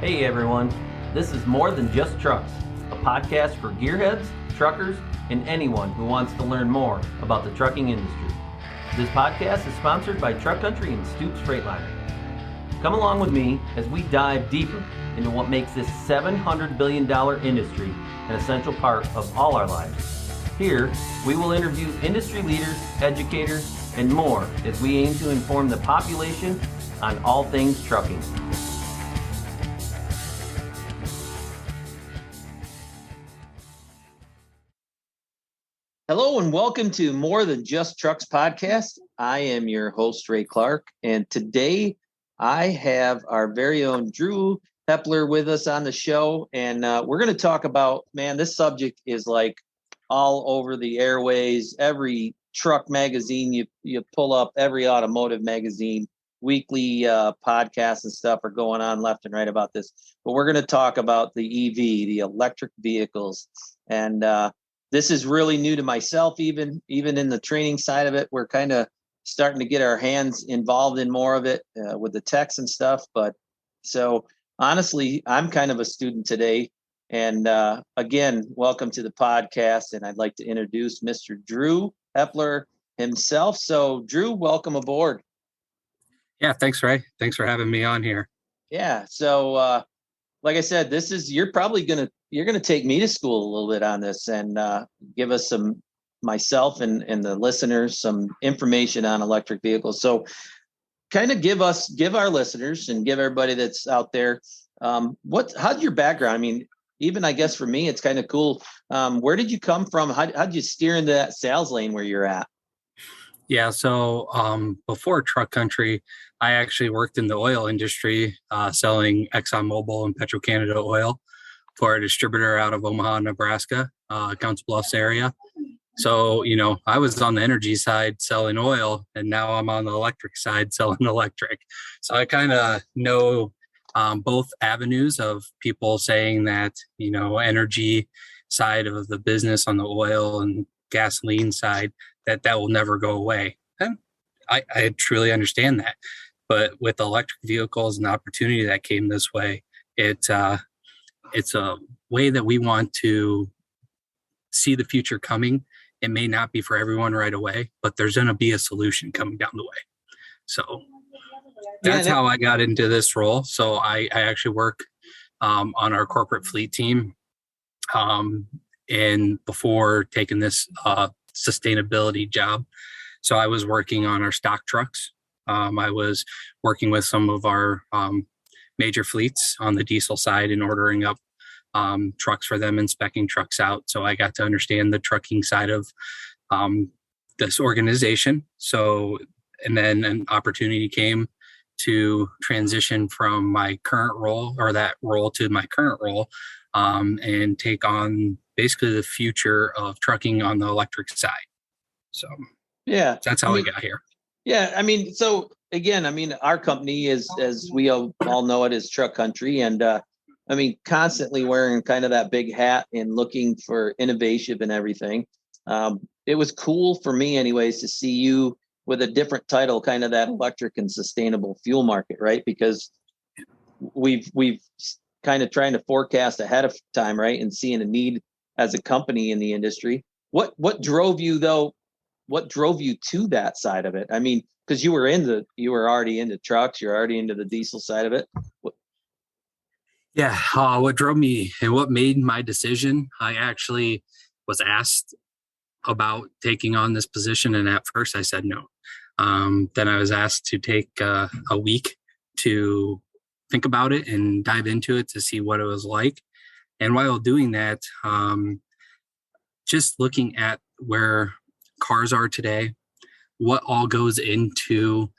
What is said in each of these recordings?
Hey everyone, this is More Than Just Trucks, a podcast for gearheads, truckers, and anyone who wants to learn more about the trucking industry. This podcast is sponsored by Truck Country and Stoops-Freightliner. Come along with me as we dive deeper into what makes this $700 billion industry an essential part of all our lives. Here, we will interview industry leaders, educators, and more as we aim to inform the population on all things trucking. Hello and welcome to More Than Just Trucks podcast. I am your host, Ray Clark, and today I have our very own Drew Hepler with us on the show, and we're going to talk about, man, this subject is like all over the airways. Every truck magazine you pull up, every automotive magazine, weekly podcasts and stuff are going on left and right about this. But we're going to talk about the EV, the electric vehicles, and this is really new to myself, even in the training side of it. We're kind of starting to get our hands involved in more of it with the techs and stuff. But so honestly, I'm kind of a student today. And again, welcome to the podcast. And I'd like to introduce Mr. Drew Hepler himself. So Drew, welcome aboard. Yeah, thanks, Ray. Thanks for having me on here. Yeah. So like I said, you're probably going to take me to school a little bit on this and give us myself and the listeners some information on electric vehicles. So kind of give our listeners and give everybody that's out there, how's your background? I mean, even I guess for me, it's kind of cool. Where did you come from? How'd you steer into that sales lane where you're at? Yeah, so before Truck Country, I actually worked in the oil industry, selling ExxonMobil and Petro-Canada oil for a distributor out of Omaha, Nebraska, Council Bluffs area. So, I was on the energy side selling oil, and now I'm on the electric side selling electric. So I kind of know both avenues of people saying that, energy side of the business on the oil and gasoline side, that will never go away. And I truly understand that. But with electric vehicles and the opportunity that came this way, it's a way that we want to see the future coming. It may not be for everyone right away, but there's going to be a solution coming down the way. So that's how I got into this role. So I actually work on our corporate fleet team. And before taking this sustainability job, so I was working on our stock trucks. I was working with some of our major fleets on the diesel side and ordering up trucks for them and speccing trucks out. So I got to understand the trucking side of this organization. So, and then an opportunity came to transition from my current role or that role to my current role and take on basically the future of trucking on the electric side. So yeah, that's how I got here. Yeah. I mean, so again, our company is, as we all know it, is Truck Country. And constantly wearing kind of that big hat and looking for innovation and everything. It was cool for me anyways to see you with a different title, kind of that electric and sustainable fuel market, right? Because we've kind of trying to forecast ahead of time, right? And seeing a need as a company in the industry. What drove you though? What drove you to that side of it? I mean, because you were already into trucks, you're already into the diesel side of it. Yeah, what drove me and what made my decision, I actually was asked about taking on this position, and at first I said no. Then I was asked to take a week to think about it and dive into it to see what it was like. And while doing that, just looking at where cars are today, what all goes into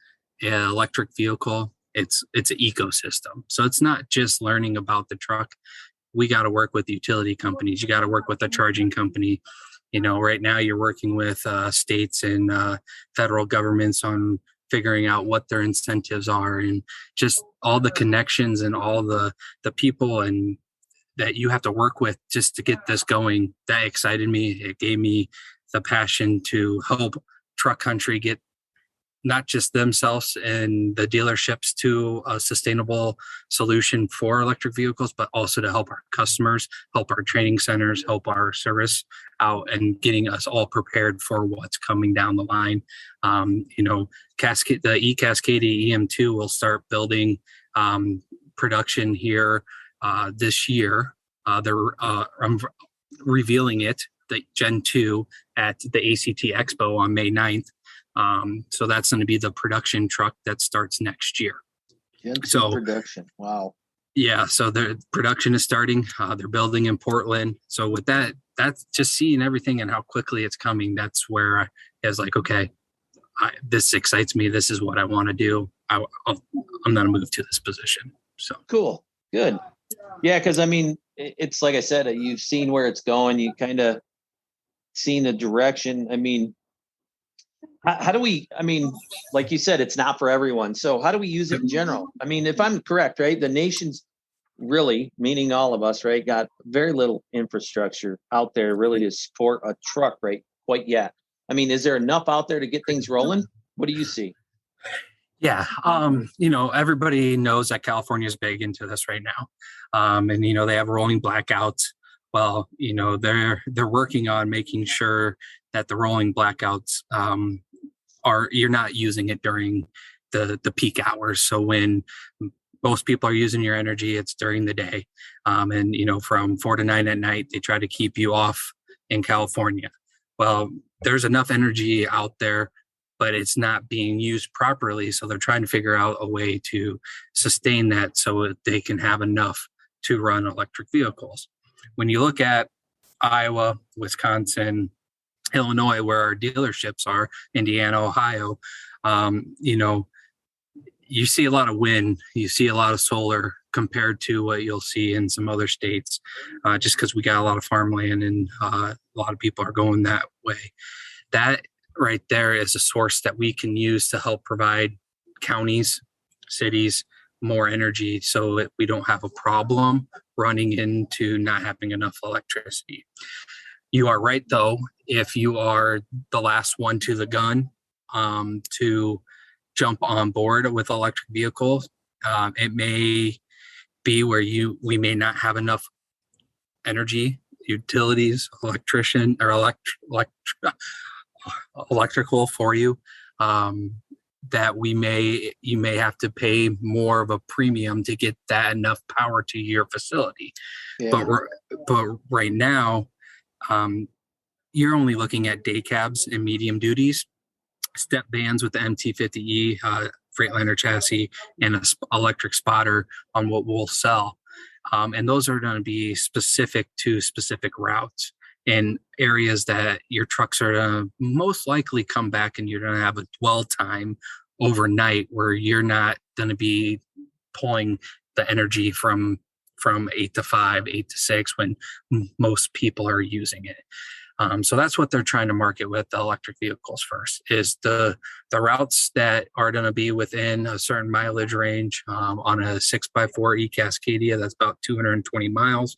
an electric vehicle, it's an ecosystem. So it's not just learning about the truck. We got to work with utility companies. You got to work with a charging company. Right now you're working with states and federal governments on figuring out what their incentives are, and just all the connections and all the people and that you have to work with just to get this going. That excited me. It gave me the passion to help Truck Country get not just themselves and the dealerships to a sustainable solution for electric vehicles, but also to help our customers, help our training centers, help our service out, and getting us all prepared for what's coming down the line. The eCascadia EM2 will start building production here this year. I'm revealing it, the Gen 2, at the ACT Expo on May 9th. So that's going to be the production truck that starts next year. Gen 2 production. Wow. Yeah. So the production is starting. They're building in Portland. So with that, that's just seeing everything and how quickly it's coming. That's where I was like, okay, this excites me. This is what I want to do. I'm going to move to this position. So cool. Good. Yeah. Cause I mean, it's like I said, you've seen where it's going. You kind of seen the direction. I mean, how do we, I mean, like you said, it's not for everyone. So how do we use it in general? I mean, if I'm correct, right, the nation's really, meaning all of us, right, got very little infrastructure out there really to support a truck, right, quite yet. I mean, is there enough out there to get things rolling? What do you see? Yeah. Everybody knows that California is big into this right now. And, they have rolling blackouts. Well, they're working on making sure that the rolling blackouts you're not using it during the peak hours. So when most people are using your energy, it's during the day. And, from 4 to 9 at night, they try to keep you off in California. Well, there's enough energy out there, but it's not being used properly. So they're trying to figure out a way to sustain that so that they can have enough to run electric vehicles. When you look at Iowa, Wisconsin, Illinois, where our dealerships are, Indiana, Ohio, you see a lot of wind, you see a lot of solar compared to what you'll see in some other states, just because we got a lot of farmland and a lot of people are going that way. That right there is a source that we can use to help provide counties, cities, more energy so that we don't have a problem running into not having enough electricity. You are right, though, if you are the last one to the gun to jump on board with electric vehicles, it may be where we may not have enough energy, utilities, electrical for you, that you may have to pay more of a premium to get that enough power to your facility. Yeah. But right now, you're only looking at day cabs and medium duties, step vans with the MT50E Freightliner chassis, and an electric spotter on what we'll sell. And those are going to be specific to specific routes in areas that your trucks are going to most likely come back, and you're going to have a dwell time overnight where you're not going to be pulling the energy from 8 to 5, 8 to 6 when most people are using it. So that's what they're trying to market with the electric vehicles first, is the routes that are going to be within a certain mileage range on a 6x4 eCascadia. That's about 220 miles.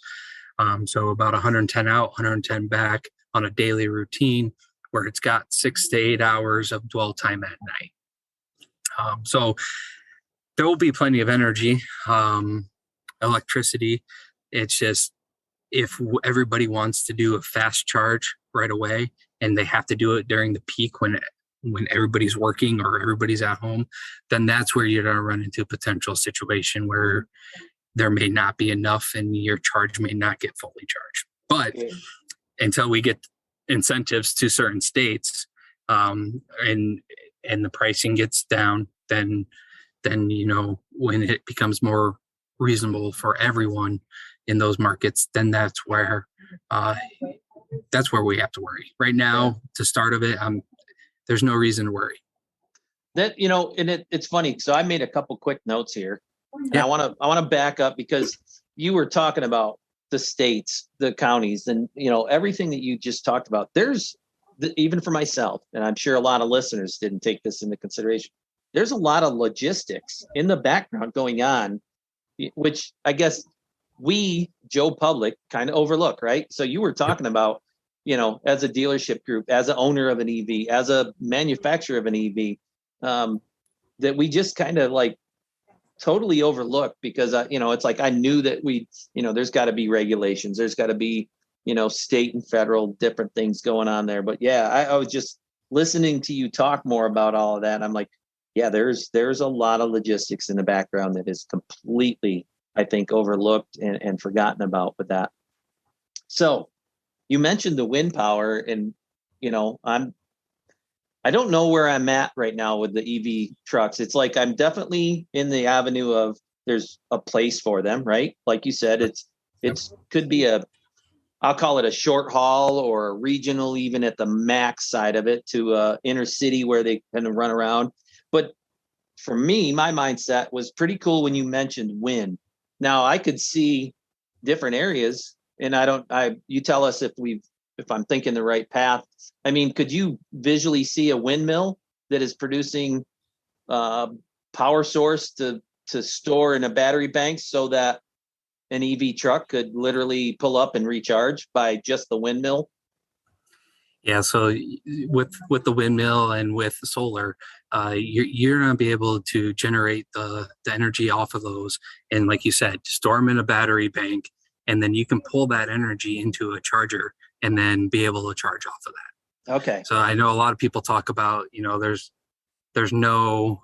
So about 110 out, 110 back on a daily routine where it's got 6 to 8 hours of dwell time at night. So there will be plenty of energy, electricity. It's just, if everybody wants to do a fast charge right away and they have to do it during the peak when everybody's working or everybody's at home, then that's where you're going to run into a potential situation where there may not be enough and your charge may not get fully charged. But until we get incentives to certain states, and the pricing gets down, then when it becomes more reasonable for everyone in those markets, then that's where we have to worry. Right now, to start of it, there's no reason to worry. That, and it's funny. So I made a couple quick notes here. And I want to back up, because you were talking about the states, the counties, and everything that you just talked about. There's even for myself, and I'm sure a lot of listeners didn't take this into consideration, there's a lot of logistics in the background going on, which I guess we, Joe Public, kind of overlook, right? So you were talking about, as a dealership group, as an owner of an EV, as a manufacturer of an EV, that we just kind of like totally overlooked because, it's like I knew that there's got to be regulations. There's got to be, state and federal different things going on there. But yeah, I was just listening to you talk more about all of that. I'm like, yeah, there's a lot of logistics in the background that is completely, I think, overlooked and forgotten about with that. So you mentioned the wind power, and I don't know where I'm at right now with the EV trucks. It's like I'm definitely in the avenue of there's a place for them, right? Like you said, it's could be I'll call it a short haul or a regional, even at the max side of it, to inner city where they kind of run around. But for me, my mindset was pretty cool when you mentioned wind. Now I could see different areas, and you tell us if I'm thinking the right path. I mean, could you visually see a windmill that is producing power source to store in a battery bank so that an EV truck could literally pull up and recharge by just the windmill? Yeah, so with the windmill and with solar, you're going to be able to generate the energy off of those, and like you said, store them in a battery bank, and then you can pull that energy into a charger and then be able to charge off of that. Okay. So I know a lot of people talk about, there's no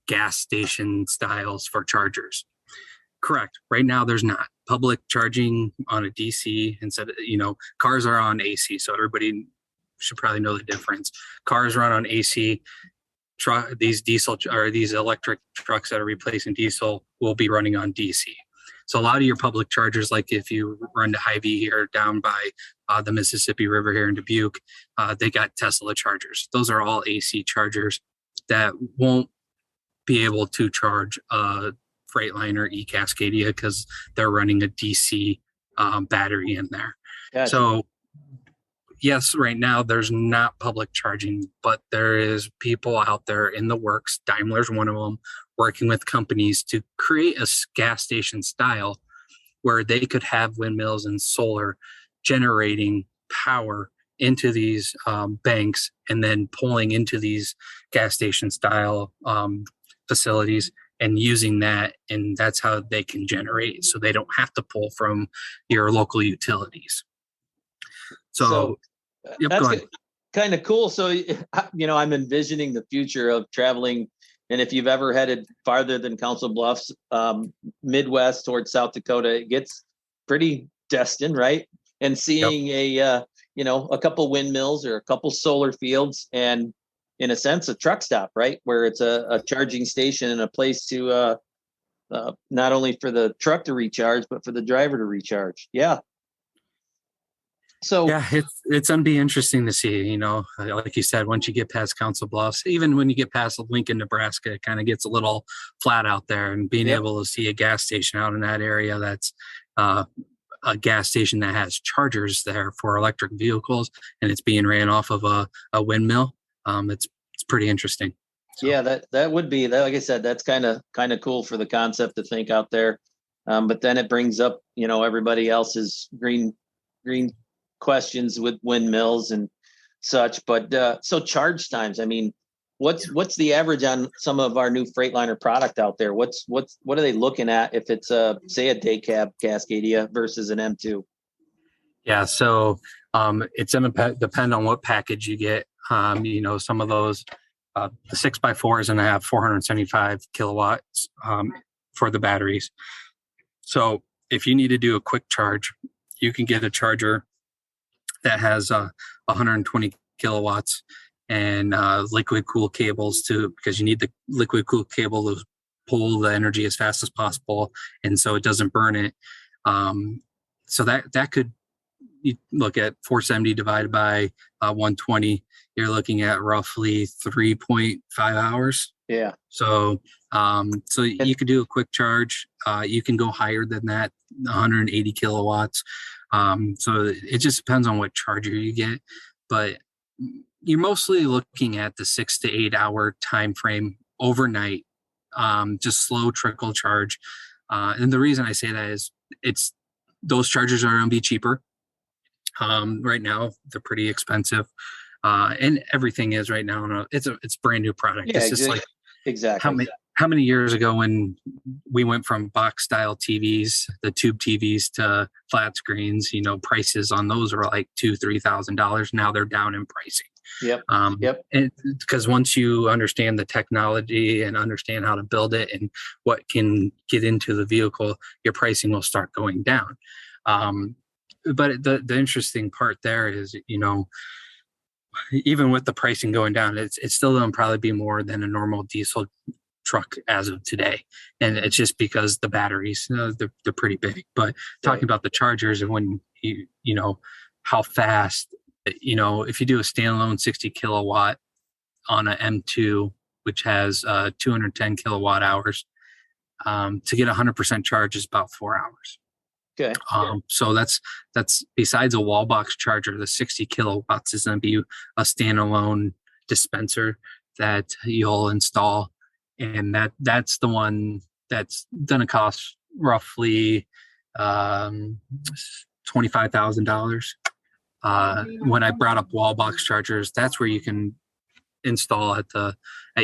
gas station styles for chargers. Correct. Right now, there's not. Public charging on a DC instead of, cars are on AC. So everybody should probably know the difference. Cars run on AC. These diesel or these electric trucks that are replacing diesel will be running on DC. So a lot of your public chargers, like if you run to Hy-Vee here down by the Mississippi River here in Dubuque, they got Tesla chargers. Those are all AC chargers that won't be able to charge a Freightliner e-Cascadia because they're running a DC battery in there. Gotcha. So yes, right now there's not public charging, but there is people out there in the works. Daimler's one of them, working with companies to create a gas station style where they could have windmills and solar generating power into these banks and then pulling into these gas station style facilities and using that, and that's how they can generate, so they don't have to pull from your local utilities. So yep, that's kind of cool. So, I'm envisioning the future of traveling, and if you've ever headed farther than Council Bluffs, Midwest towards South Dakota, it gets pretty destined, right? And seeing a couple windmills or a couple solar fields, and in a sense, a truck stop, right? Where it's a charging station and a place to not only for the truck to recharge, but for the driver to recharge. Yeah. So yeah, it's going to be interesting to see, like you said, once you get past Council Bluffs, even when you get past Lincoln, Nebraska, it kind of gets a little flat out there, and being able to see a gas station out in that area that's a gas station that has chargers there for electric vehicles, and it's being ran off of a windmill. It's pretty interesting. So. Yeah, that would be that. Like I said, that's kind of cool for the concept to think out there. But then it brings up, everybody else's green questions with windmills and such. But so charge times. I mean, what's the average on some of our new Freightliner product out there? What are they looking at if it's say a day cab Cascadia versus an M2? Yeah, so it's going to depend on what package you get. Some of those, the 6x4 is going to have 475 kilowatts for the batteries. So if you need to do a quick charge, you can get a charger that has 120 kilowatts and liquid cool cables because you need the liquid cool cable to pull the energy as fast as possible, and so it doesn't burn it. So that could, you look at 470 divided by 120, you're looking at roughly 3.5 hours. Yeah. So you could do a quick charge. You can go higher than that, 180 kilowatts. So it just depends on what charger you get, but you're mostly looking at the 6 to 8 hour time frame overnight, just slow trickle charge. And the reason I say that is those chargers are going to be cheaper. Right now they're pretty expensive. and everything is right now. It's brand new product. Yeah, it's just like exactly. How many years ago when we went from box style TVs, the tube TVs, to flat screens, prices on those were like $2,000-$3,000. Now they're down in pricing. Yep. Because once you understand the technology and understand how to build it and what can get into the vehicle, your pricing will start going down. But the interesting part there is, even with the pricing going down, it's still going to probably be more than a normal diesel truck as of today, and it's just because the batteries, they're pretty big. But talking about the chargers, and when how fast, if you do a standalone 60 kilowatt on an M2, which has 210 kilowatt hours, to get 100% charge is about 4 hours. Okay. So that's besides a wall box charger, the 60 kilowatts is going to be a standalone dispenser that you'll install. And that's the one that's going to cost roughly $25,000. When I brought up wall box chargers, that's where you can install at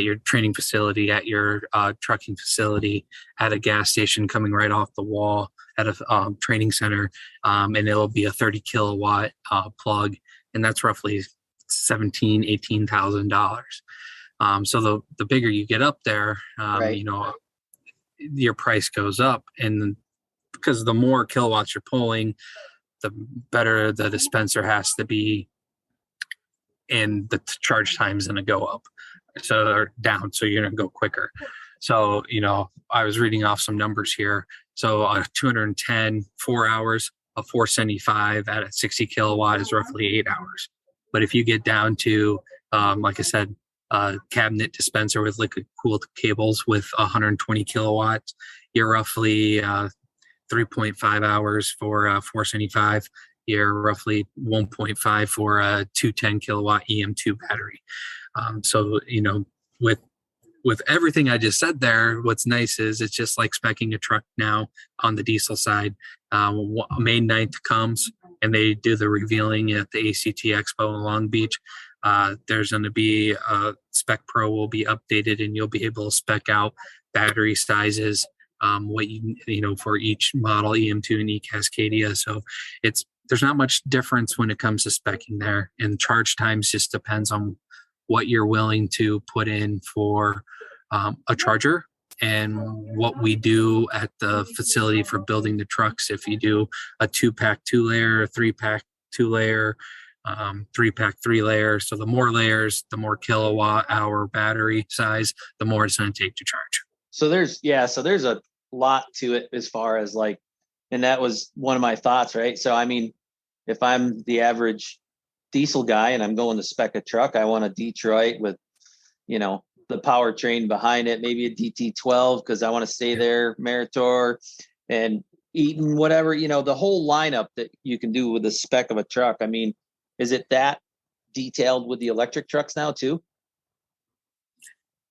your training facility, at your trucking facility, at a gas station coming right off the wall, at a training center, and it'll be a 30 kilowatt plug, and that's roughly $18,000. So the bigger you get up there, your price goes up, and because the more kilowatts you're pulling, the better the dispenser has to be, and the charge time is going to go up, or down, so you're going to go quicker. So I was reading off some numbers here. So 210, 4 hours, a 475 at a 60 kilowatt is roughly 8 hours. But if you get down to, like I said, cabinet dispenser with liquid cooled cables with 120 kilowatts, you're roughly 3.5 hours for 475. You're roughly 1.5 for a 210 kilowatt EM2 battery. So with everything I just said there, what's nice is it's just like speccing a truck now on the diesel side. May 9th comes and they do the revealing at the ACT Expo in Long Beach. There's going to be Spec Pro will be updated, and you'll be able to spec out battery sizes, what for each model, EM2 and eCascadia. So there's not much difference when it comes to speccing there, and charge times just depends on what you're willing to put in for a charger, and what we do at the facility for building the trucks. If you do a 2-pack 2-layer, 3-pack 2-layer, 3-pack 3-layer, so the more layers, the more kilowatt hour battery size, the more it's going to take to charge. So there's a lot to it as far as and that was one of my thoughts, right? So I mean, if I'm the average diesel guy and I'm going to spec a truck, I want a Detroit with the powertrain behind it, maybe a DT12 because I want to stay there, Meritor and Eaton, whatever, the whole lineup that you can do with the spec of a truck. I mean, is it that detailed with the electric trucks now too?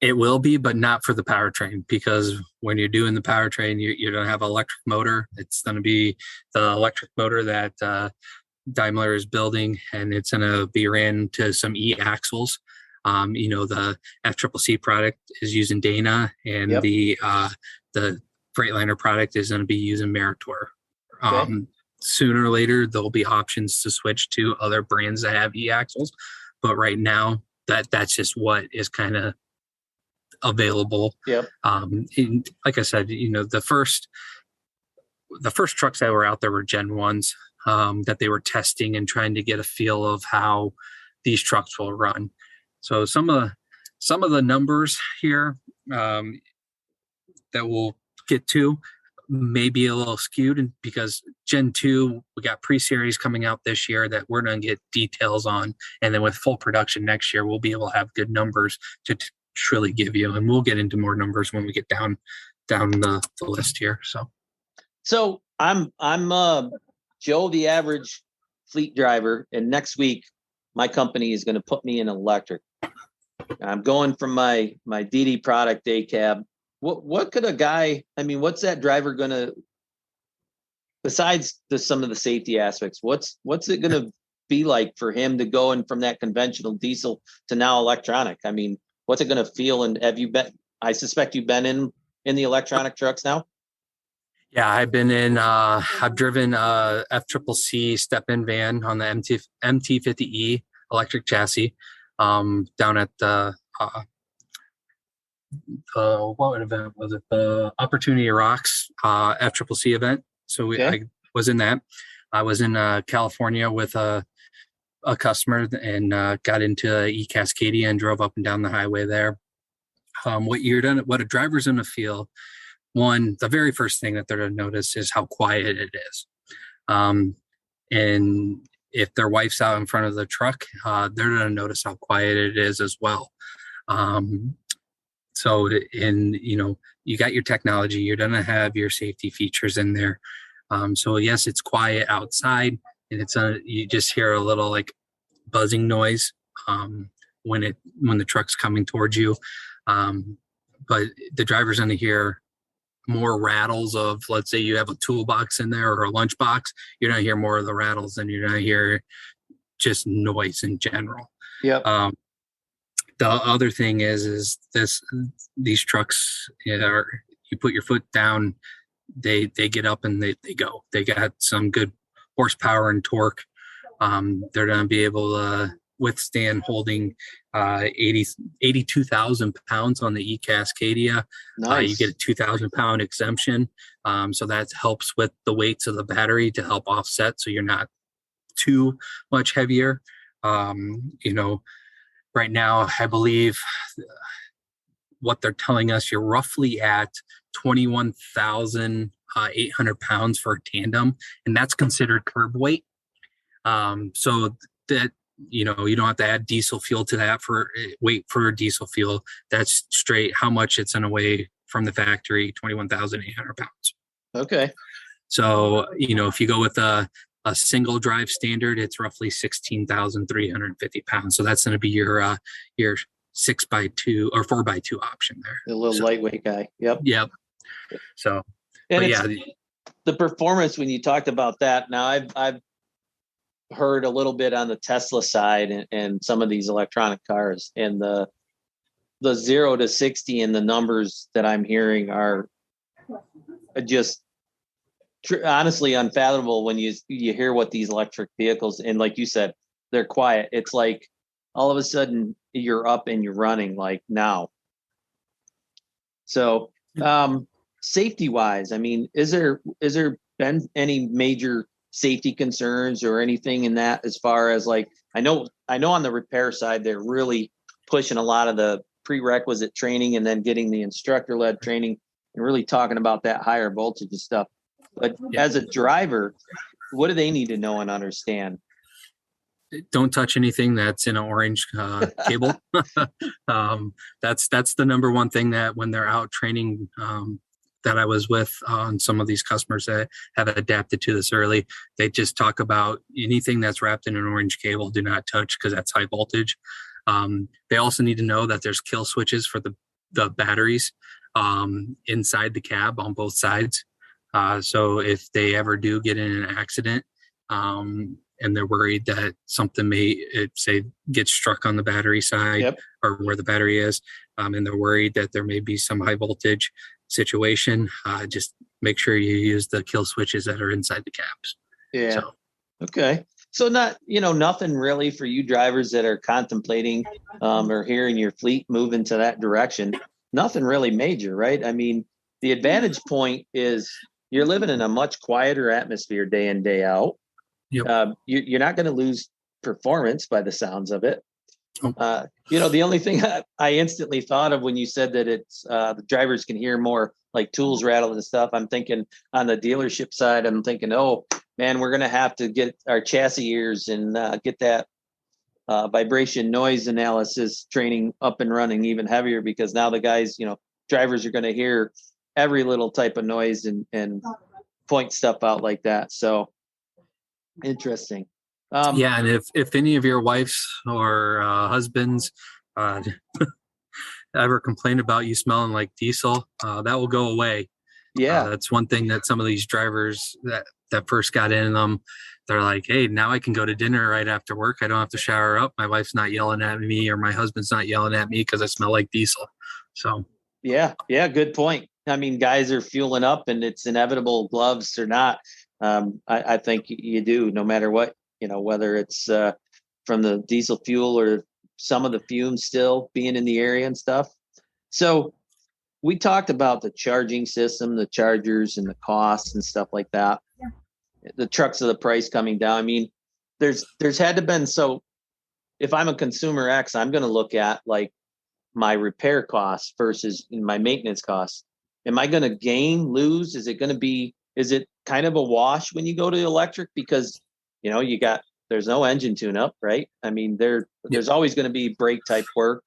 It will be, but not for the powertrain, because when you're doing the powertrain, you're going to have an electric motor. It's going to be the electric motor that Daimler is building, and it's going to be ran to some e-axles. The FCCC product is using Dana, and the Freightliner product is going to be using Meritor. Okay. Sooner or later, there'll be options to switch to other brands that have e-axles, but right now, that's just what is kind of available. Yep. Like I said, the first trucks that were out there were Gen 1s that they were testing and trying to get a feel of how these trucks will run. So some of the numbers here that we'll get to may be a little skewed, because Gen 2, we got pre-series coming out this year that we're going to get details on, and then with full production next year, we'll be able to have good numbers to truly give you, and we'll get into more numbers when we get down the list here. So I'm Joe, the average fleet driver, and next week my company is going to put me in electric. I'm going from my DD product day cab. What could a guy, what's that driver going to, besides some of the safety aspects, what's it going to be like for him to go in from that conventional diesel to now electronic? I mean, what's it going to feel? And have you been, I suspect you've been in the electronic trucks now? Yeah, I've driven FCCC step-in van on the MT50E electric chassis down at the what event was it? The Opportunity Rocks FCCC event. So I was in that. I was in California with a customer and got into E-Cascadia and drove up and down the highway there. What a driver's going to feel. One, the very first thing that they're going to notice is how quiet it is. And if their wife's out in front of the truck, they're going to notice how quiet it is as well. So, you got your technology, you're going to have your safety features in there. So yes, it's quiet outside, and you just hear a little like buzzing noise when the truck's coming towards you. But the driver's going to hear more rattles of, let's say you have a toolbox in there or a lunchbox, you're going to hear more of the rattles than you're going to hear just noise in general. Yep. The other thing is these trucks you put your foot down, they get up and they go. They got some good horsepower and torque. They're going to be able to withstand holding 82,000 pounds on the E-Cascadia. Nice. You get a 2,000 pound exemption. So that helps with the weights of the battery to help offset, so you're not too much heavier. Right now, I believe what they're telling us, you're roughly at 21,800 pounds for a tandem, and that's considered curb weight. So that, you don't have to add diesel fuel to that for weight for diesel fuel. That's straight how much it's in a weigh from the factory, 21,800 pounds. Okay. So, if you go with a single drive standard, it's roughly 16,350 pounds. So that's going to be your 6x2 or 4x2 option there. A little lightweight guy. Yep. So, the performance, when you talked about that, now I've heard a little bit on the Tesla side and some of these electronic cars, and the 0 to 60 and the numbers that I'm hearing are just honestly unfathomable when you hear what these electric vehicles, and like you said, they're quiet. It's like all of a sudden you're up and you're running like now. So safety wise, I mean, is there been any major safety concerns or anything in that, as far as like, I know on the repair side, they're really pushing a lot of the prerequisite training and then getting the instructor led training and really talking about that higher voltage and stuff. But as a driver, what do they need to know and understand? Don't touch anything that's in an orange cable. That's the number one thing that when they're out training, that I was with on some of these customers that have adapted to this early, they just talk about anything that's wrapped in an orange cable, do not touch, because that's high voltage. They also need to know that there's kill switches for the batteries inside the cab on both sides. So if they ever do get in an accident and they're worried that something may, say, get struck on the battery side or where the battery is, and they're worried that there may be some high voltage situation, just make sure you use the kill switches that are inside the cabs. Okay. So nothing really for you drivers that are contemplating or hearing your fleet move into that direction. Nothing really major, right? I mean, the advantage point is you're living in a much quieter atmosphere day in, day out. You're not going to lose performance by the sounds of it. The only thing I instantly thought of when you said that it's the drivers can hear more like tools rattle and stuff, I'm thinking on the dealership side, I'm thinking, oh man, we're going to have to get our chassis ears and get that vibration noise analysis training up and running even heavier, because now the guys, drivers are going to hear every little type of noise and point stuff out like that. So interesting. And if any of your wives or husbands ever complain about you smelling like diesel, that will go away. That's one thing that some of these drivers that that first got in them, they're like, hey, now I can go to dinner right after work. I don't have to shower up. My wife's not yelling at me, or my husband's not yelling at me because I smell like diesel. So Yeah, good point. I mean, guys are fueling up, and it's inevitable, gloves or not. I think you do, no matter what, whether it's from the diesel fuel or some of the fumes still being in the area and stuff. So we talked about the charging system, the chargers and the costs and stuff like that. Yeah. The trucks of the price coming down. I mean, there's had to been, so if I'm a consumer X, I'm going to look at like my repair costs versus my maintenance costs. Am I going to gain, lose? Is it kind of a wash when you go to electric? Because, there's no engine tune up, right? I mean, there's always going to be brake type work,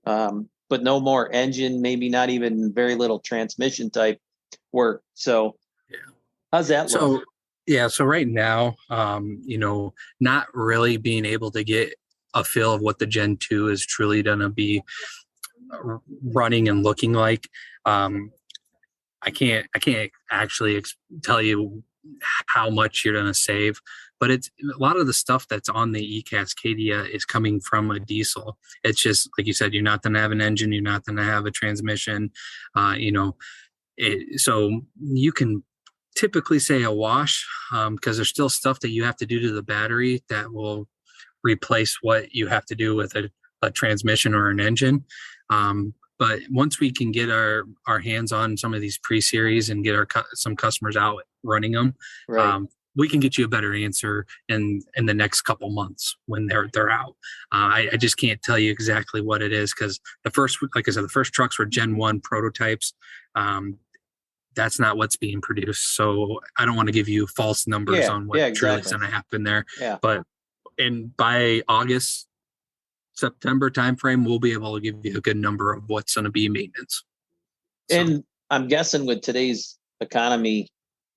but no more engine, maybe not even very little transmission type work. So how's that look? So right now, not really being able to get a feel of what the Gen 2 is truly going to be running and looking like. I can't actually tell you how much you're going to save, but it's a lot of the stuff that's on the e-Cascadia is coming from a diesel. It's just like you said, you're not going to have an engine, you're not going to have a transmission, so you can typically say a wash, because there's still stuff that you have to do to the battery that will replace what you have to do with a transmission or an engine. But once we can get our hands on some of these pre-series and get some customers out running them, right, we can get you a better answer in the next couple months when they're out. I just can't tell you exactly what it is, because like I said, the first trucks were Gen 1 prototypes. That's not what's being produced. So I don't want to give you false numbers on what truly is going to happen there. Yeah. But by August, September timeframe, we'll be able to give you a good number of what's going to be maintenance. And I'm guessing with today's economy,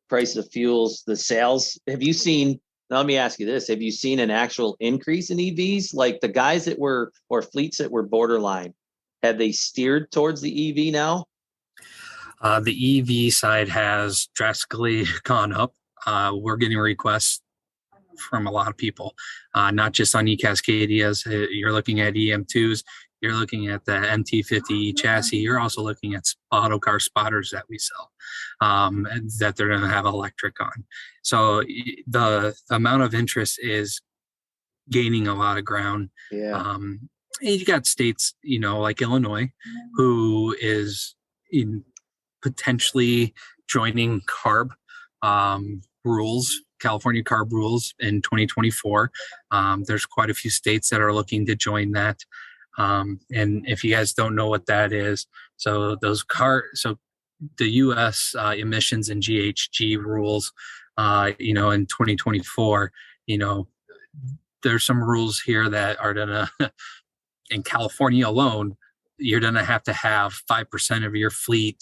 price of fuels, the sales, now let me ask you this, have you seen an actual increase in EVs? Like the guys or fleets that were borderline, have they steered towards the EV now? The EV side has drastically gone up. We're getting requests from a lot of people, not just on e-Cascadias. You're looking at EM2s, you're looking at the MT50 chassis, you're also looking at auto car spotters that we sell, that they're going to have electric on. So the amount of interest is gaining a lot of ground. Yeah. You got states, like Illinois, who is potentially joining CARB rules, California CARB rules in 2024. There's quite a few states that are looking to join that. And if you guys don't know what that is, so the U.S. emissions and GHG rules, in 2024, there's some rules here that are gonna, in California alone, you're gonna have to have 5% of your fleet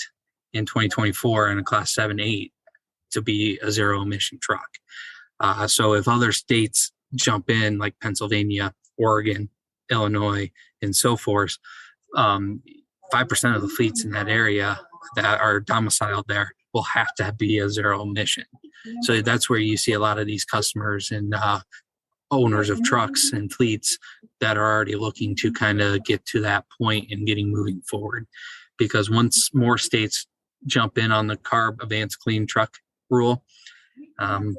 in 2024 in a class 7-8 to be a zero emission truck. So if other states jump in, like Pennsylvania, Oregon, Illinois, and so forth, 5% of the fleets in that area that are domiciled there will have to be a zero emission. So that's where you see a lot of these customers and owners of trucks and fleets that are already looking to kind of get to that point and moving forward. Because once more states jump in on the CARB advanced clean truck rule,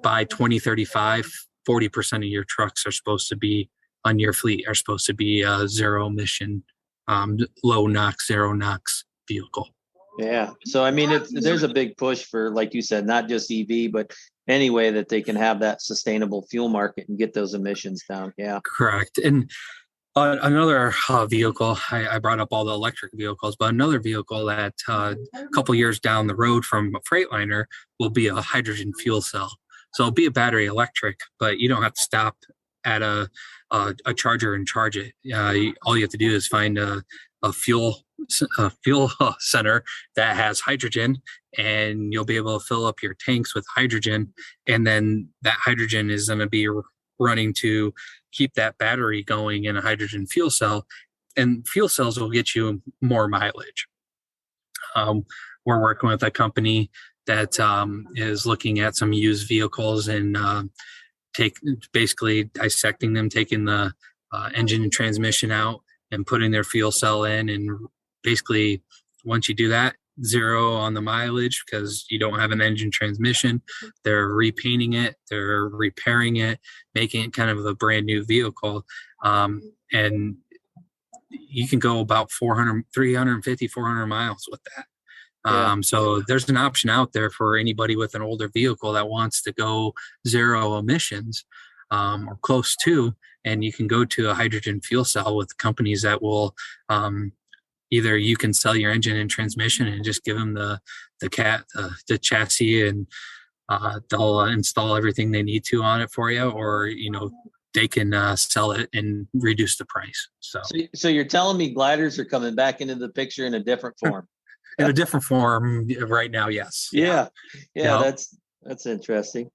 by 2035, 40% of your trucks are supposed to be on your fleet are supposed to be a zero emission, low NOx, zero NOx vehicle. Yeah. So, I mean, there's a big push for, like you said, not just EV, but any way that they can have that sustainable fuel market and get those emissions down. Yeah. Correct. And another vehicle, I brought up all the electric vehicles, but another vehicle that a couple years down the road from a Freightliner will be a hydrogen fuel cell. So it'll be a battery electric, but you don't have to stop at a charger and charge it. All you have to do is find a fuel center that has hydrogen, and you'll be able to fill up your tanks with hydrogen, and then that hydrogen is going to be running to keep that battery going in a hydrogen fuel cell, and fuel cells will get you more mileage. We're working with a company that is looking at some used vehicles and basically dissecting them, taking the engine and transmission out and putting their fuel cell in. And basically, once you do that, zero on the mileage because you don't have an engine transmission. They're repainting it, they're repairing it, making it kind of a brand new vehicle. And you can go about 350, 400 miles with that. So there's an option out there for anybody with an older vehicle that wants to go zero emissions or close to, and you can go to a hydrogen fuel cell with companies that will either you can sell your engine and transmission and just give them the chassis and they'll install everything they need to on it for you, or they can sell it and reduce the price. So you're telling me gliders are coming back into the picture in a different form? In a different form right now, yes. Yeah. That's interesting.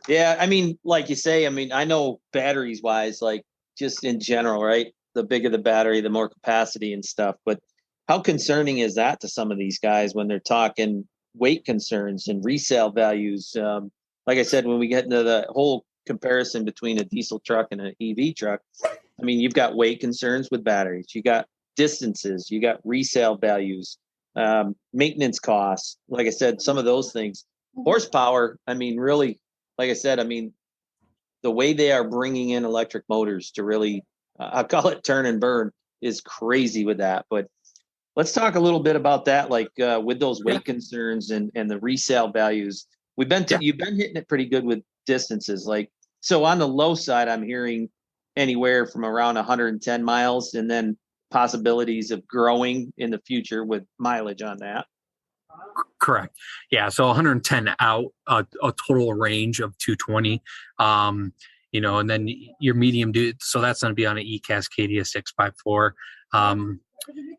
Yeah, I mean, like you say, I know batteries wise, like just in general, right? The bigger the battery, the more capacity and stuff. But how concerning is that to some of these guys when they're talking weight concerns and resale values? Like I said, when we get into the whole comparison between a diesel truck and an EV truck, you've got weight concerns with batteries. You got distances, you got resale values, maintenance costs. Like I said, some of those things. Horsepower, really, like I said, the way they are bringing in electric motors to really, I call it turn and burn, is crazy with that. But let's talk a little bit about that, like with those weight concerns and the resale values. You've been hitting it pretty good with distances. Like, so on the low side, I'm hearing anywhere from around 110 miles and then possibilities of growing in the future with mileage on that. Correct. Yeah. So 110 out, a total range of 220. And then your medium dude. So that's going to be on an E-Cascadia 6x4.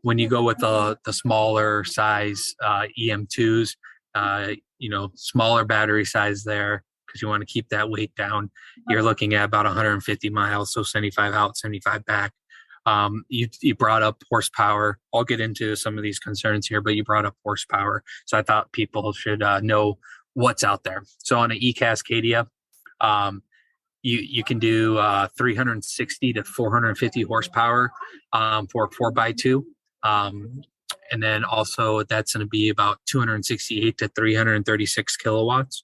When you go with the smaller size EM2s, smaller battery size there, because you want to keep that weight down, you're looking at about 150 miles. So 75 out, 75 back. You brought up horsepower. I'll get into some of these concerns here, but you brought up horsepower. So I thought people should know what's out there. So on an E-Cascadia, you can do 360 to 450 horsepower for 4x2. And then also that's going to be about 268 to 336 kilowatts.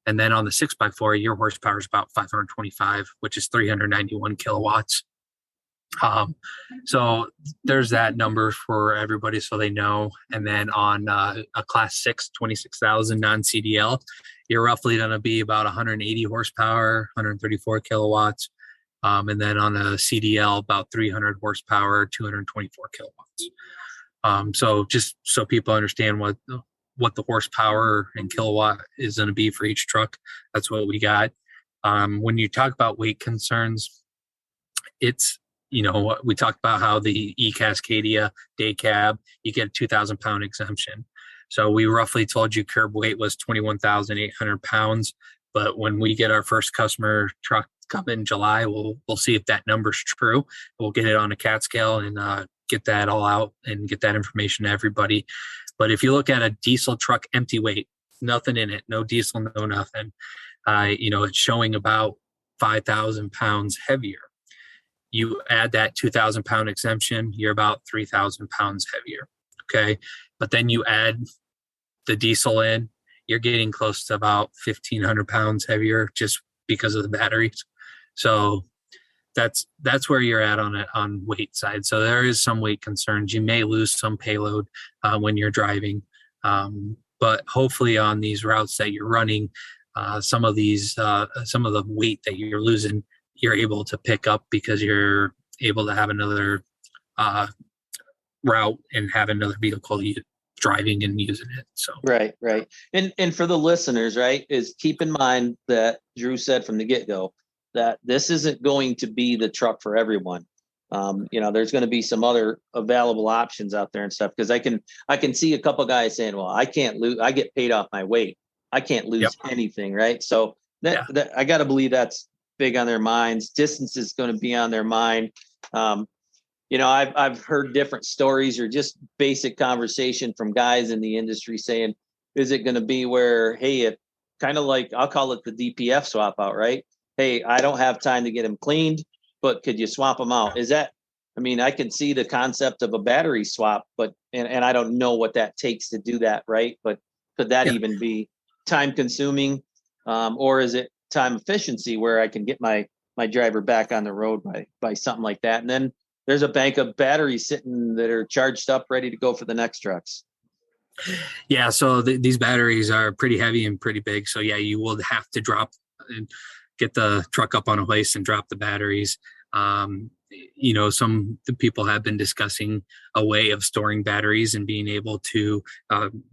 And then on the 6x4, your horsepower is about 525, which is 391 kilowatts. So there's that number for everybody so they know. And then on a class 6, 26,000 non-CDL, you're roughly going to be about 180 horsepower, 134 kilowatts. And then on a CDL, about 300 horsepower, 224 kilowatts. So just so people understand what the horsepower and kilowatt is going to be for each truck, that's what we got. When you talk about weight concerns, it's, we talked about how the E-Cascadia day cab, you get a 2,000 pound exemption. So we roughly told you curb weight was 21,800 pounds. But when we get our first customer truck come in July, we'll see if that number's true. We'll get it on a CAT scale and get that all out and get that information to everybody. But if you look at a diesel truck empty weight, nothing in it, no diesel, no nothing, it's showing about 5,000 pounds heavier. You add that 2,000 pound exemption, you're about 3,000 pounds heavier. Okay. But then you add the diesel in, you're getting close to about 1,500 pounds heavier just because of the batteries. So that's where you're at on weight side. So there is some weight concerns. You may lose some payload when you're driving. But hopefully on these routes that you're running, some of the weight that you're losing, you're able to pick up because you're able to have another route and have another vehicle driving and using it. So right. And for the listeners, right, is keep in mind that Drew said from the get-go that this isn't going to be the truck for everyone. There's going to be some other available options out there and stuff, because I can see a couple guys saying, well, I can't lose, I get paid off my weight, I can't lose anything, right? So that I got to believe big on their minds. Distance is going to be on their mind. I've heard different stories or just basic conversation from guys in the industry saying, Is it going to be where, hey, it kind of like, I'll call it the DPF swap out, right? Hey, I don't have time to get them cleaned, but could you swap them out? Is that, I mean, I can see the concept of a battery swap, but, and I don't know what that takes to do that, right? But could that even be time consuming? Or is it time efficiency where I can get my driver back on the road by something like that? And then there's a bank of batteries sitting that are charged up, ready to go for the next trucks. Yeah, so these batteries are pretty heavy and pretty big. So yeah, you will have to drop and get the truck up on a hoist and drop the batteries. Some people have been discussing a way of storing batteries and being able to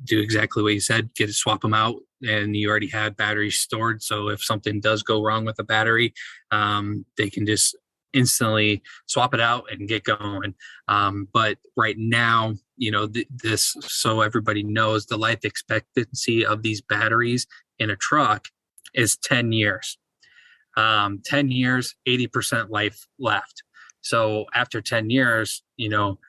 do exactly what you said, swap them out, and you already have batteries stored. So if something does go wrong with the battery, they can just instantly swap it out and get going. But right now, this, so everybody knows, the life expectancy of these batteries in a truck is 10 years. 10 years, 80% life left. So after 10 years, you'll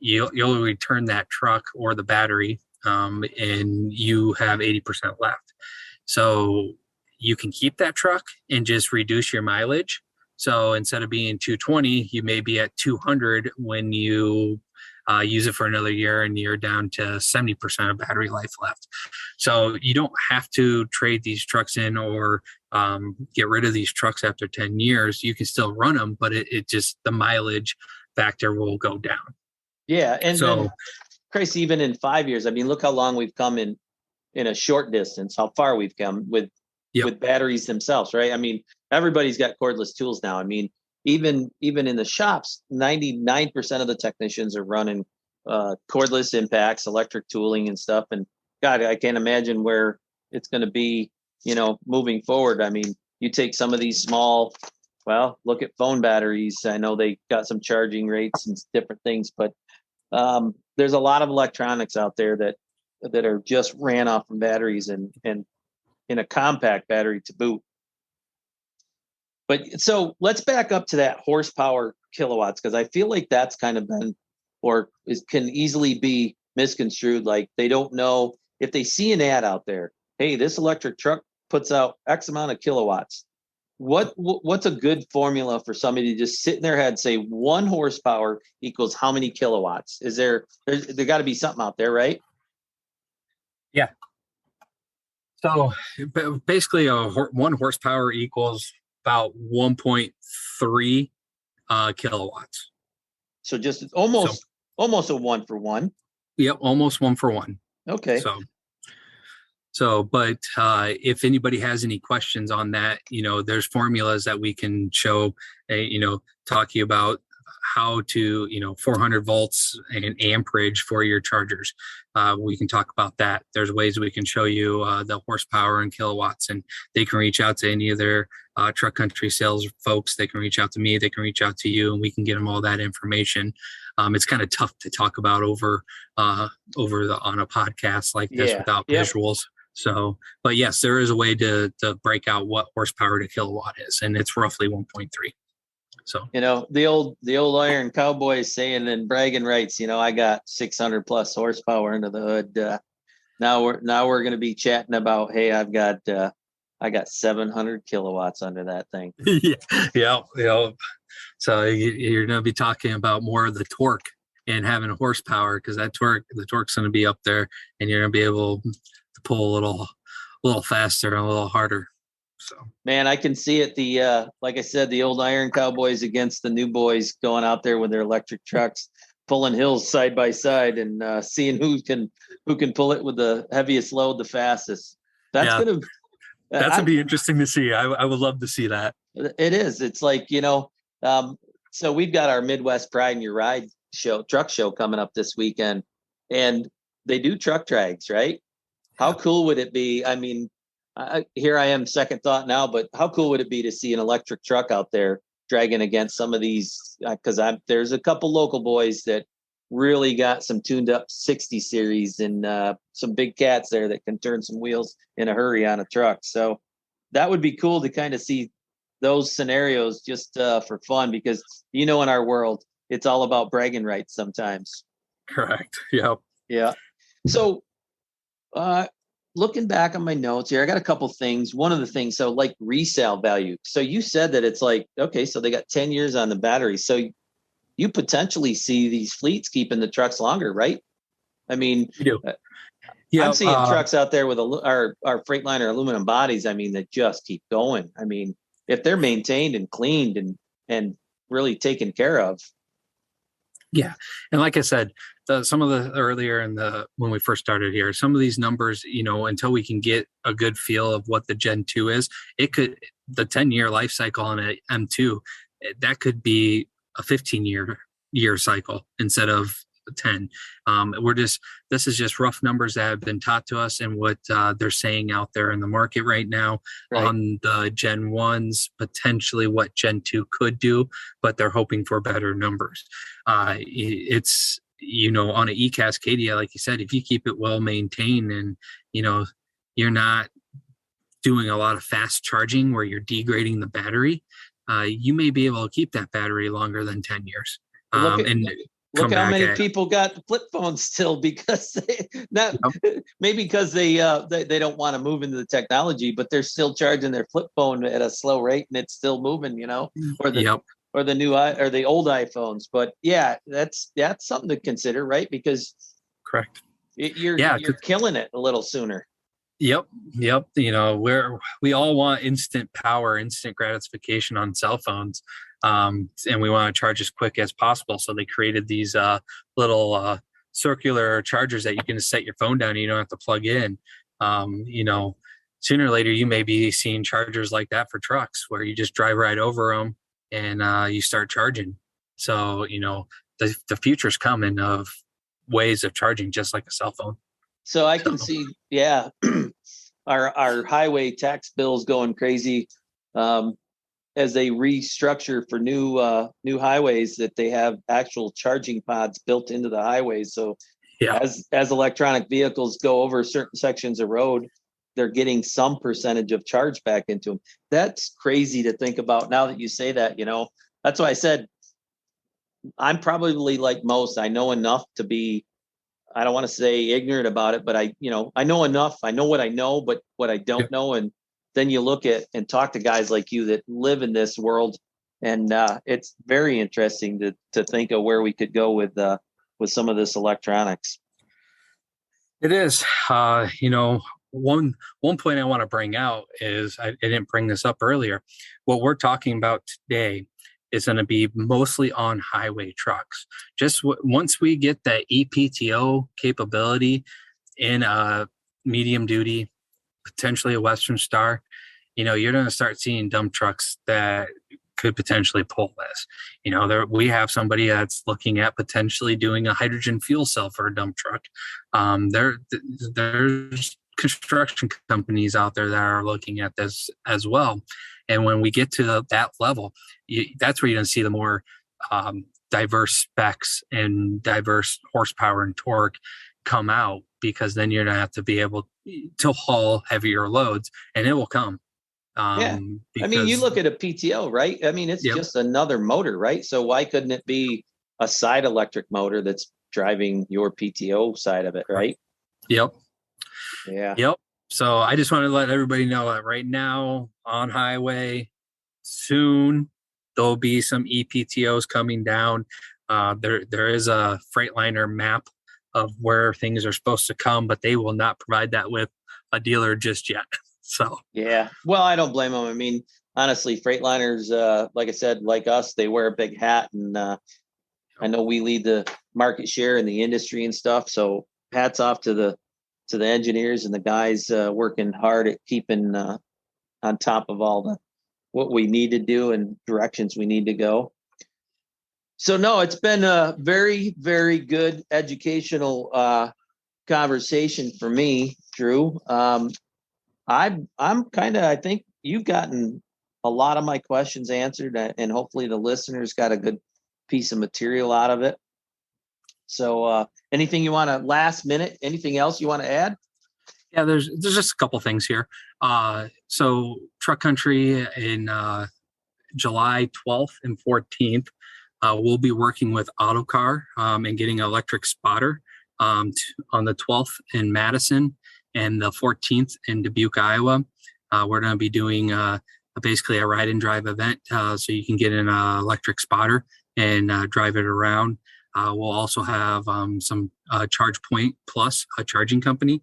return that truck or the battery, and you have 80% left. So you can keep that truck and just reduce your mileage. So instead of being 220, you may be at 200 when you use it for another year, and you're down to 70% of battery life left. So you don't have to trade these trucks in or get rid of these trucks after 10 years. You can still run them, but it just, the mileage factor will go down. Yeah. And so, Chris, even in 5 years, I mean, look how long we've come in a short distance, how far we've come with batteries themselves, right? I mean, everybody's got cordless tools now. I mean, even in the shops, 99% of the technicians are running cordless impacts, electric tooling and stuff. And God, I can't imagine where it's going to be, moving forward. I mean, you take some of these small, well, look at phone batteries. I know they got some charging rates and different things, but there's a lot of electronics out there that are just ran off from batteries and in a compact battery to boot. But so let's back up to that horsepower kilowatts, because I feel like that's kind of been, or can easily be misconstrued. Like they don't know if they see an ad out there, hey, this electric truck puts out X amount of kilowatts. What's a good formula for somebody to just sit in their head, say 1 horsepower equals how many kilowatts? There got to be something out there, right? Yeah. So basically, 1 horsepower equals about 1.3 kilowatts. So just almost a 1 for 1. Yep, almost 1 for 1. Okay. But if anybody has any questions on that, there's formulas that we can show, talk to you about how to, 400 volts and amperage for your chargers. We can talk about that. There's ways we can show you the horsepower and kilowatts, and they can reach out to any of their truck country sales folks. They can reach out to me, they can reach out to you, and we can get them all that information. It's kind of tough to talk about on a podcast like this without visuals. So, but yes, there is a way to break out what horsepower to kilowatt is, and it's roughly 1.3. So, the old iron cowboy saying and bragging rights, I got 600 plus horsepower under the hood. Now we're going to be chatting about, hey, I got 700 kilowatts under that thing. Yeah. So you're going to be talking about more of the torque and having a horsepower, because the torque's going to be up there, and you're going to be able to pull a little faster and a little harder. So, man, I can see it. Like I said, the old iron cowboys against the new boys going out there with their electric trucks, pulling hills side by side, and seeing who can pull it with the heaviest load the fastest. That's gonna be interesting to see. I would love to see that. It is. It's like, so we've got our Midwest Pride in Your Ride truck show coming up this weekend, and they do truck drags, right? How cool would it be? I mean, here I am, second thought now, but how cool would it be to see an electric truck out there dragging against some of these? Because there's a couple local boys that really got some tuned up 60 series and some big cats there that can turn some wheels in a hurry on a truck. So that would be cool to kind of see those scenarios just for fun, because in our world, it's all about bragging rights sometimes. Correct. Yep. Yeah. So looking back on my notes here, I got a couple things. One of the things, so like resale value. So you said that it's like, okay, so they got 10 years on the battery. So you potentially see these fleets keeping the trucks longer, right? I mean, We do. Yeah, I'm seeing trucks out there with our Freightliner aluminum bodies. I mean, that just keep going. I mean, if they're maintained and cleaned and really taken care of. Yeah, and like I said, some of the earlier when we first started here, some of these numbers, until we can get a good feel of what the Gen 2 is, the 10-year life cycle on an M2, that could be a 15-year cycle instead of 10. This is just rough numbers that have been taught to us and what they're saying out there in the market right now on the Gen 1s, potentially what Gen 2 could do, but they're hoping for better numbers. It's, on an E-Cascadia, like you said, if you keep it well maintained and, you're not doing a lot of fast charging where you're degrading the battery, you may be able to keep that battery longer than 10 years. Look how many people got flip phones still because maybe because they don't want to move into the technology, but they're still charging their flip phone at a slow rate and it's still moving, or the new or the old iPhones. But yeah, that's something to consider, right? Because correct, you're killing it a little sooner. Yep. We all want instant power, instant gratification on cell phones. And we want to charge as quick as possible. So they created these little circular chargers that you can just set your phone down and you don't have to plug in. Sooner or later, you may be seeing chargers like that for trucks where you just drive right over them and you start charging. So, the future's coming of ways of charging just like a cell phone. So I can see, our highway tax bills going crazy as they restructure for new highways, that they have actual charging pods built into the highways. So as electronic vehicles go over certain sections of road, they're getting some percentage of charge back into them. That's crazy to think about now that you say that. That's why I said I'm probably like most. I know enough to be, I don't want to say ignorant about it, but I know enough. I know what I know, but what I don't know. And then you look at and talk to guys like you that live in this world. And it's very interesting to think of where we could go with some of this electronics. It is, one point I want to bring out is I didn't bring this up earlier. What we're talking about today is going to be mostly on highway trucks. Just once we get that ePTO capability in a medium duty, potentially a Western Star, you're going to start seeing dump trucks that could potentially pull this. We have somebody that's looking at potentially doing a hydrogen fuel cell for a dump truck. There's construction companies out there that are looking at this as well. And when we get to that level, that's where you're going to see the more diverse specs and diverse horsepower and torque come out, because then you're going to have to be able to haul heavier loads, and it will come. I mean, you look at a PTO, right? I mean, it's just another motor, right? So why couldn't it be a side electric motor that's driving your PTO side of it, right? Yep. Yeah. Yep. So I just wanted to let everybody know that right now on highway, soon there'll be some ePTOs coming down. There is a Freightliner map of where things are supposed to come, but they will not provide that with a dealer just yet. So yeah, well, I don't blame them. I mean, honestly, Freightliners, like I said, like us, they wear a big hat, and I know we lead the market share in the industry and stuff. So hats off to the engineers and the guys working hard at keeping on top of all what we need to do and directions we need to go. So no, it's been a very, very good educational conversation for me, Drew. I'm kind of, I think you've gotten a lot of my questions answered, and hopefully the listeners got a good piece of material out of it. So anything you want to last minute, anything else you want to add? Yeah, there's just a couple things here. So Truck Country in July 12th and 14th, we'll be working with Autocar and getting an electric spotter on the 12th in Madison. and the 14th in Dubuque, Iowa. We're going to be doing basically a ride and drive event, so you can get an electric spotter and drive it around. We'll also have some Charge Point Plus, a charging company,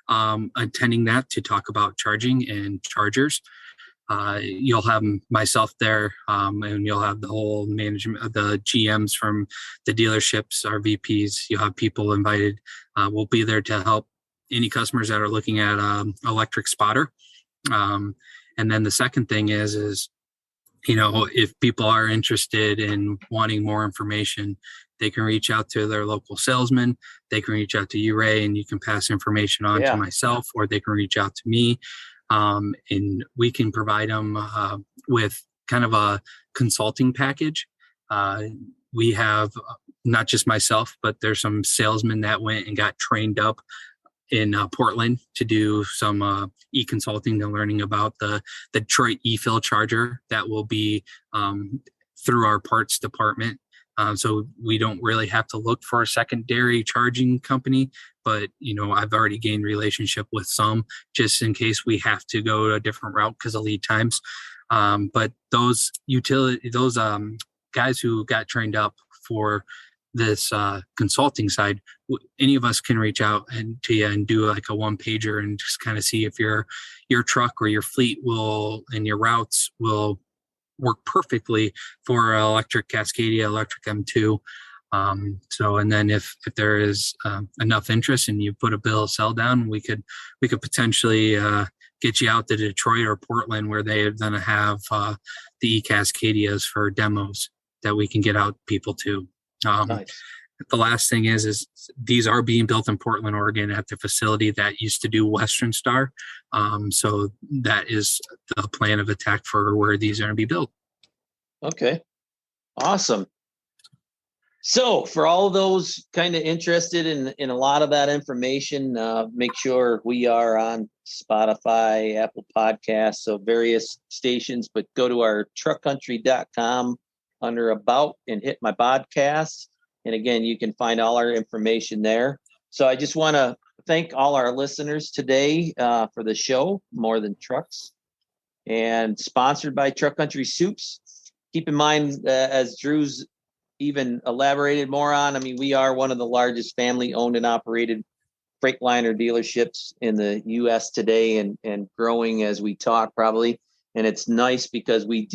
attending that to talk about charging and chargers. You'll have myself there, and you'll have the whole management of the GMs from the dealerships, our VPs. You'll have people invited. We'll be there to help any customers that are looking at electric spotter. And then the second thing is, if people are interested in wanting more information, they can reach out to their local salesman. They can reach out to you, Ray, and you can pass information on to myself, or they can reach out to me. And we can provide them with kind of a consulting package. We have not just myself, but there's some salesmen that went and got trained up in Portland to do some e-consulting and learning about the Detroit e-fill charger that will be through our parts department. So we don't really have to look for a secondary charging company, but I've already gained relationship with some just in case we have to go a different route because of lead times. But those guys who got trained up for this consulting side, any of us can reach out to you and do like a one pager and just kind of see if your truck or your fleet and your routes will work perfectly for electric Cascadia, electric M2. And then if there is enough interest and you put a bill of sale down, we could potentially get you out to Detroit or Portland, where they're going to have the e-Cascadias for demos that we can get out people to. Nice. The last thing is these are being built in Portland, Oregon at the facility that used to do Western Star. So that is the plan of attack for where these are going to be built. Okay. Awesome. So for all of those kind of interested in a lot of that information, make sure we are on Spotify, Apple Podcasts, so various stations, but go to our truckcountry.com under About and hit my podcast. And again, you can find all our information there. So I just want to thank all our listeners today for the show, More Than Trucks, and sponsored by Truck Country Soups. Keep in mind, as Drew's even elaborated more on, we are one of the largest family-owned and operated Freightliner dealerships in the U.S. today, and growing as we talk probably. And it's nice because we've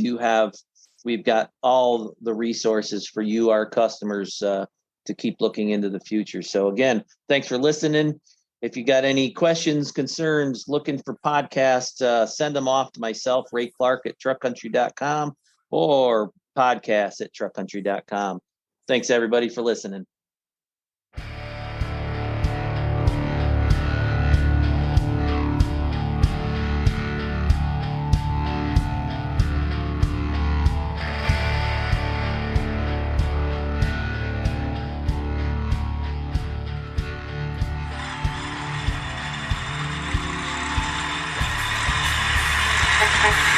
got all the resources for you, our customers, to keep looking into the future. So again, thanks for listening. If you got any questions, concerns, looking for podcasts, send them off to myself, Ray Clark at truckcountry.com, or podcast at truckcountry.com. Thanks everybody for listening. Thank you.